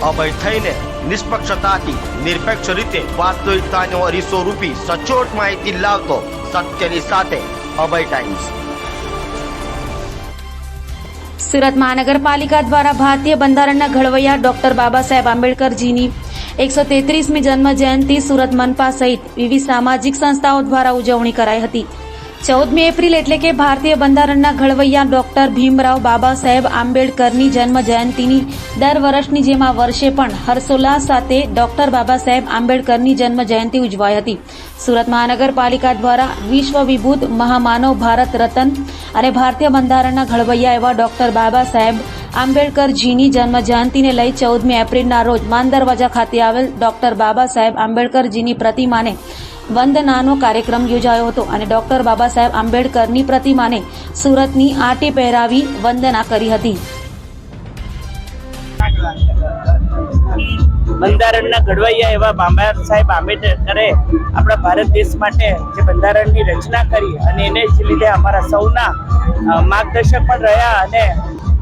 અભય થઈને નિષ્પક્ષતાથી નિરપેક્ષ રીતે વાસ્તવિકતાનો અરીસો રૂપી સચોટ માહિતી લાવતો સત્યની સાથે અભય ટાઈમ્સ। સુરત મહાનગરપાલિકા દ્વારા ભારતીય બંધારણના ઘડવૈયા ડોક્ટર બાબા સાહેબ આંબેડકરજીની 133મી જન્મ જયંતિ સુરત મનપા સહિત વિવિધ સામાજિક સંસ્થાઓ દ્વારા ઉજવણી કરાઈ હતી। 14મી એપ્રિલ એટલે કે ભારતીય બંધારણના ઘડવૈયા ડોક્ટર ભીમરાવ બાબા સાહેબ આંબેડકરની જન્મ જયંતિની દર વર્ષની જેમ આ વર્ષે પણ હર્ષોલ્લાસ સાથે ડોક્ટર બાબા સાહેબ આંબેડકરની જન્મ જયંતિ ઉજવાઈ હતી। સુરત મહાનગરપાલિકા દ્વારા વિશ્વ વિભૂત મહામાનવ ભારત રત્ન અને ભારતીય બંધારણના ઘડવૈયા એવા ડોક્ટર બાબા સાહેબ આંબેડકરજીની જન્મ જયંતિને લઈ 14મી એપ્રિલના રોજ માન દરવાજા ખાતે આવેલ ડોક્ટર બાબા સાહેબ આંબેડકરજીની પ્રતિમાને વંદનાનો કાર્યક્રમ યોજાયો હતો અને ડોક્ટર બાબા સાહેબ આંબેડકરની પ્રતિમાને સુરતની આંટી પહેરાવી વંદના કરી હતી। બંધારણના ઘડવૈયા એવા બાબા સાહેબ આંબેડકરે આપણા ભારત દેશ માટે જે બંધારણની રચના કરી અને એને જ લીધે અમારા સૌના માર્ગદર્શક પણ રહ્યા અને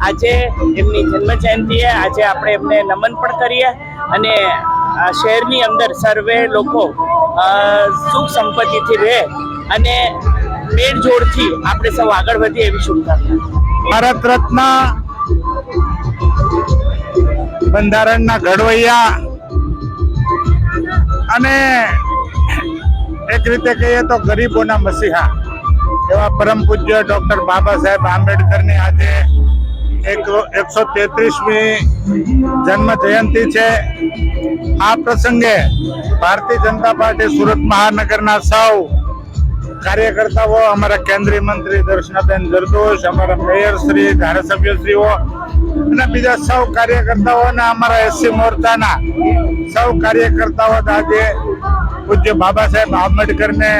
આજે એમની જન્મ જયંતિએ આજે આપણે એમને નમન પણ કરીએ અને શહેરની અંદર સર્વે લોકો સુખ સંપત્તિથી રહે અને મેળ જોડથી આપણે સૌ આગળ વધીએ એવી શુભકામના। ભારત રત્ન બંધારણના ઘડવૈયા અને એક રીતે કહીએ તો ગરીબોના મસીહા એવા પરમ પૂજ્ય ડોક્ટર બાબા સાહેબ આંબેડકરની આજે 133મી જન્મ જયંતિ છે। આ પ્રસંગે ભારતીય જનતા પાર્ટી સુરત મહાનગરના સૌ કાર્યકર્તાઓ, અમારા કેન્દ્રીય મંત્રી દર્શનાબેન જરદોશ, અમારા મેયર શ્રી, ધારાસભ્યશ્રીઓ અને બીજા સૌ કાર્યકર્તાઓ અને અમારા એસસી મોરચાના સૌ કાર્યકર્તાઓ આજે પૂજ્ય બાબા સાહેબ આંબેડકરને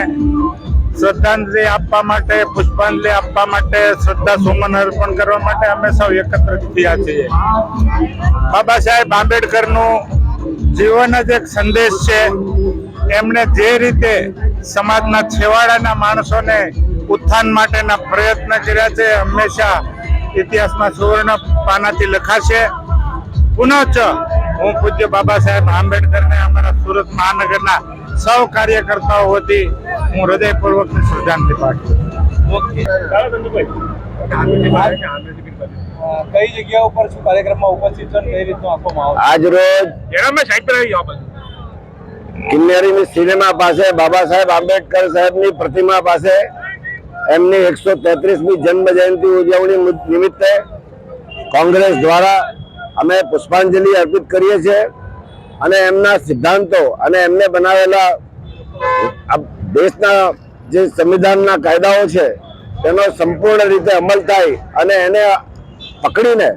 શ્રદ્ધાંજલિ આપવા માટે, પુષ્પાંજલિ આપવા માટે, શ્રદ્ધા સુમન અર્પણ કરવા માટે અમે સૌ એકત્રિત થયા છીએ। બાબા સાહેબ આંબેડકરનું જીવન જ એક સંદેશ છે। એમણે જે રીતે સમાજના છેવાડાના માણસોને ઉત્થાન માટેના પ્રયત્ન કર્યા છે હંમેશા ઇતિહાસમાં સુવર્ણ પાનાથી લખાશે। પુનઃ હું પૂજ્ય બાબા સાહેબ આંબેડકરને અમારા સુરત મહાનગરના સૌ કાર્યકર્તાઓ વતી હું હૃદયપૂર્વક શ્રદ્ધાંજલિ પાઠવું છું। કઈ જગ્યાઓ પર શું કાર્યક્રમમાં ઉપસ્થિત છે, કઈ રીતનું આપવામાં આજ રોજ કિન્નેરીની સિનેમા પાસે બાબા સાહેબ આંબેડકર સાહેબની પ્રતિમા પાસે એમની 133મી જન્મ જયંતિ ઉજવણી નિમિત્તે કોંગ્રેસ દ્વારા અમે પુષ્પાંજલિ અર્પિત કરીએ છીએ અને એમના સિદ્ધાંતો અને એમને બનાવેલા દેશના જે સંવિધાનના કાયદાઓ છે તેનો સંપૂર્ણ રીતે અમલ થાય અને એને પકડીને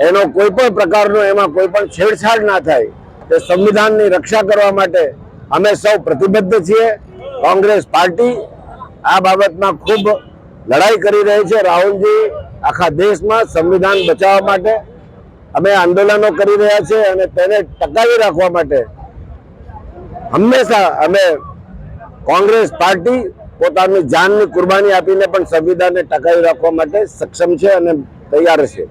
એનો કોઈ પણ પ્રકારનો એમાં કોઈ પણ છેડછાડ ના થાય તે સંવિધાનની રક્ષા કરવા માટે અમે સૌ પ્રતિબદ્ધ છીએ। કોંગ્રેસ પાર્ટી આ બાબતમાં ખૂબ લડાઈ કરી રહી છે। રાહુલજી આખા દેશમાં સંવિધાન બચાવવા માટે અમે આંદોલનો કરી રહ્યા છીએ અને તેને ટકાવી રાખવા માટે હંમેશા અમે કોંગ્રેસ પાર્ટી પોતાની જાનની કુરબાની આપીને પણ સંવિધાનને ટકાવી રાખવા માટે સક્ષમ છે અને તૈયાર છે।